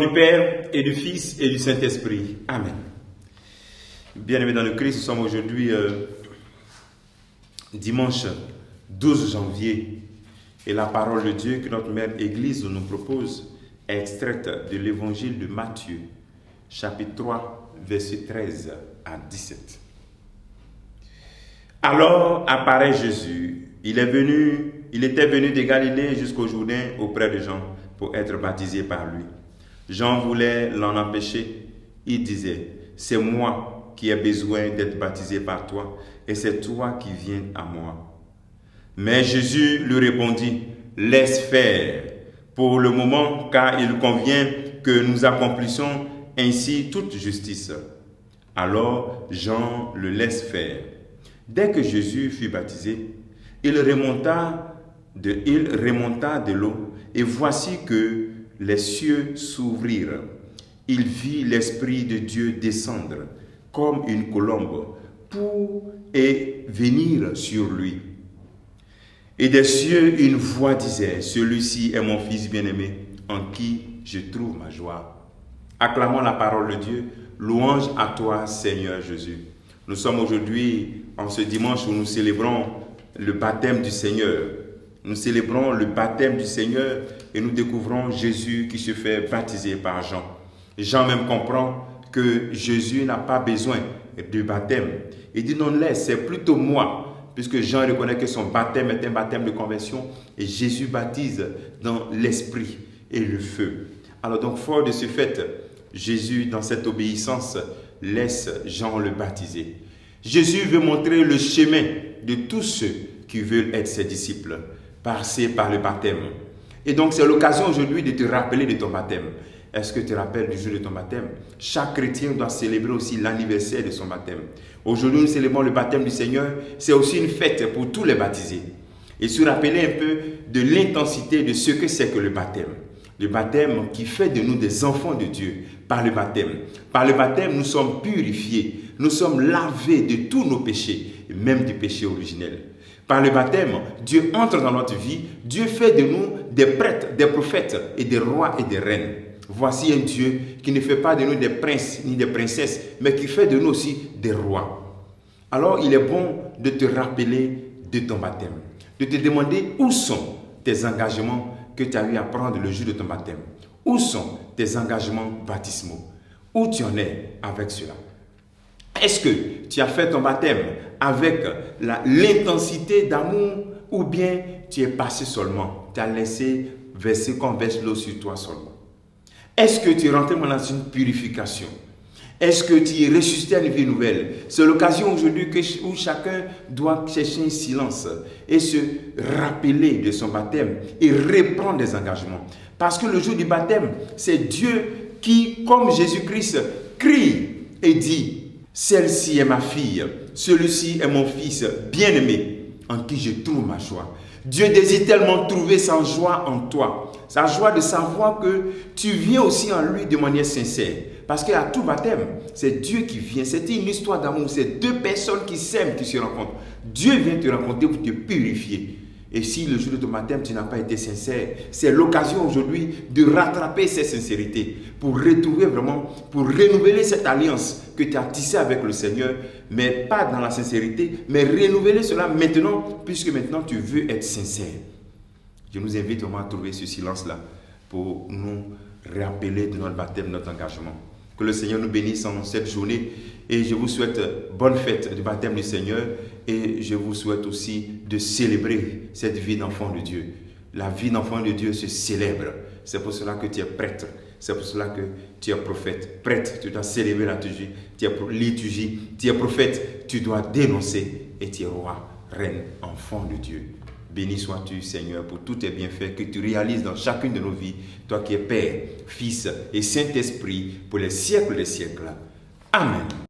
du Père et du Fils et du Saint-Esprit. Amen. Bien-aimés dans le Christ, nous sommes aujourd'hui dimanche 12 janvier et la parole de Dieu que notre Mère Église nous propose est extraite de l'évangile de Matthieu, chapitre 3, versets 13 à 17. Alors apparaît Jésus. Il était venu de Galilée jusqu'au Jourdain auprès de Jean pour être baptisé par lui. Jean voulait l'en empêcher. Il disait, « C'est moi qui ai besoin d'être baptisé par toi, et c'est toi qui viens à moi. » Mais Jésus lui répondit, « Laisse faire pour le moment, car il convient que nous accomplissions ainsi toute justice. » Alors Jean le laisse faire. Dès que Jésus fut baptisé, il remonta de l'eau, et voici que les cieux s'ouvrirent. Il vit l'Esprit de Dieu descendre comme une colombe et venir sur lui. Et des cieux, une voix disait, « Celui-ci est mon Fils bien-aimé, en qui je trouve ma joie. » Acclamons la parole de Dieu. Louange à toi, Seigneur Jésus. Nous sommes aujourd'hui, en ce dimanche où nous célébrons le baptême du Seigneur. Nous célébrons le baptême du Seigneur et nous découvrons Jésus qui se fait baptiser par Jean. Jean même comprend que Jésus n'a pas besoin de baptême. Il dit non, laisse, c'est plutôt moi, puisque Jean reconnaît que son baptême est un baptême de conversion et Jésus baptise dans l'esprit et le feu. Alors donc, fort de ce fait, Jésus, dans cette obéissance, laisse Jean le baptiser. Jésus veut montrer le chemin de tous ceux qui veulent être ses disciples, passer par le baptême. Et donc, c'est l'occasion aujourd'hui de te rappeler de ton baptême. Est-ce que tu te rappelles du jour de ton baptême? Chaque chrétien doit célébrer aussi l'anniversaire de son baptême. Aujourd'hui, nous célébrons le baptême du Seigneur. C'est aussi une fête pour tous les baptisés. Et se rappeler un peu de l'intensité de ce que c'est que le baptême. Le baptême qui fait de nous des enfants de Dieu par le baptême. Par le baptême, nous sommes purifiés. Nous sommes lavés de tous nos péchés, même du péché originel. Par le baptême, Dieu entre dans notre vie. Dieu fait de nous des prêtres, des prophètes et des rois et des reines. Voici un Dieu qui ne fait pas de nous des princes ni des princesses, mais qui fait de nous aussi des rois. Alors, il est bon de te rappeler de ton baptême, de te demander où sont tes engagements que tu as eu à prendre le jour de ton baptême. Où sont tes engagements baptismaux? Où tu en es avec cela? Est-ce que tu as fait ton baptême avec l'intensité d'amour ou bien tu es passé seulement? Tu as laissé verser qu'on verse l'eau sur toi seulement. Est-ce que tu es rentré dans une purification? Est-ce que tu es ressuscité à une vie nouvelle? C'est l'occasion aujourd'hui où chacun doit chercher un silence et se rappeler de son baptême et reprendre des engagements. Parce que le jour du baptême, c'est Dieu qui, comme Jésus-Christ, crie et dit, « Celle-ci est ma fille, celui-ci est mon fils bien-aimé, en qui je trouve ma joie. » Dieu désire tellement trouver sa joie en toi, sa joie de savoir que tu viens aussi en lui de manière sincère. Parce qu'à tout baptême, c'est Dieu qui vient. C'est une histoire d'amour. C'est deux personnes qui s'aiment, qui se rencontrent. Dieu vient te rencontrer pour te purifier. Et si le jour de ton baptême, tu n'as pas été sincère, c'est l'occasion aujourd'hui de rattraper cette sincérité pour retrouver vraiment, pour renouveler cette alliance que tu as tissée avec le Seigneur, mais pas dans la sincérité, mais renouveler cela maintenant, puisque maintenant tu veux être sincère. Je nous invite vraiment à trouver ce silence-là pour nous rappeler de notre baptême, notre engagement. Que le Seigneur nous bénisse en cette journée et je vous souhaite bonne fête du baptême du Seigneur et je vous souhaite aussi de célébrer cette vie d'enfant de Dieu. La vie d'enfant de Dieu se célèbre. C'est pour cela que tu es prêtre. C'est pour cela que tu es prophète. Prêtre, tu dois célébrer la liturgie. Tu es liturgie, tu es prophète. Tu dois dénoncer et tu es roi, reine, enfant de Dieu. Béni sois-tu, Seigneur, pour tous tes bienfaits que tu réalises dans chacune de nos vies. Toi qui es Père, Fils et Saint-Esprit, pour les siècles des siècles. Amen.